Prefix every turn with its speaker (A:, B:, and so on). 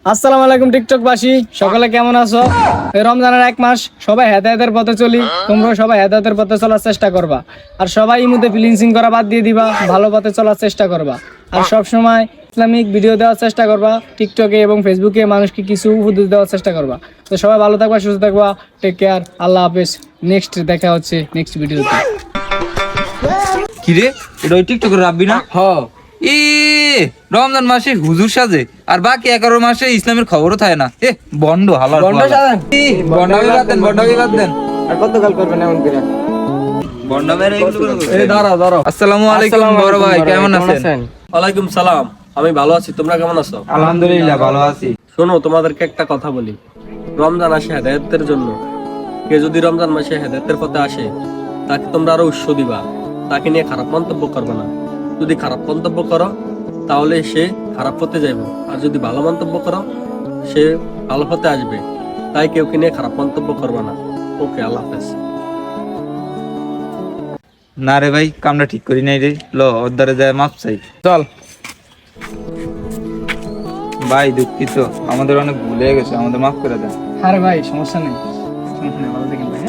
A: আসসালামু আলাইকুম টিকটকবাসী, সকলে কেমন আছো? এই রমজানের 1 মাস সবাই হেদায়েতের পথে চলি। তোমরা সবাই হেদায়েতের পথে চলার চেষ্টা করবা, আর সবাই ইমুতে ফিলিংসিং করা বাদ দিয়ে দিবা, ভালো পথে চলার চেষ্টা করবা। আর সব সময় ইসলামিক ভিডিও দেওয়ার চেষ্টা করবা, টিকটকে এবং ফেসবুকে মানুষকে কিছু উপদেশ দেওয়ার চেষ্টা করবা। তো সবাই ভালো থাকবা, সুস্থ থাকবা, টেক কেয়ার, আল্লাহ হাফেজ। নেক্সট দেখা হচ্ছে নেক্সট ভিডিওতে।
B: কিরে এটা ওই টিকটকের রাব্বি না? এ রমজান মাসে হুজুর সাজে আর বাকি 11 মাসে ইসলামের খবরও থাকে না। বন্ড হালার
A: বন্ড সাজেন?
B: বন্ডামি বাদ দেন, বন্ডামি বাদ দেন।
A: আর কতকাল করবেন এমন করে?
B: বন্ডামের এইগুলো করবো।
C: এই দাঁড়াও
B: আসসালামু আলাইকুম বড় ভাই, কেমন আছেন?
C: ওয়ালাইকুম সালাম। আমি ভালো আছি, তোমরা কেমন আছো?
B: আলহামদুলিল্লাহ ভালো আছি।
C: শোনো, তোমাদেরকে একটা কথা বলি। রমজান আসে হেদায়েতের জন্য। কে যদি রমজান মাসে হেদায়েতের পথে আসে, তাকে তোমরা আরো উৎসাহ দিবা, তাকে নিয়ে খারাপ মন্তব্য করবে না। যদি খারাপ মন্তব্য করো তাহলে সে খারাপ পথে যাবে, আর যদি ভালো মন্তব্য করো সে ভালো পথে আসবে। তাই কেউকে নিয়ে খারাপ মন্তব্য করবে না। ওকে, আল্লাহ হাফেজ।
B: না রে ভাই, কামটা ঠিক করি নাই রে। ল ওর যায় মাপ চাই।
A: চল
B: ভাই দুঃখিত, আমাদের অনেক ভুল হয়ে গেছে, আমাদের মাফ করে দেন।
A: আরে ভাই, সমস্যা নেই, ভালো থাকেন ভাই।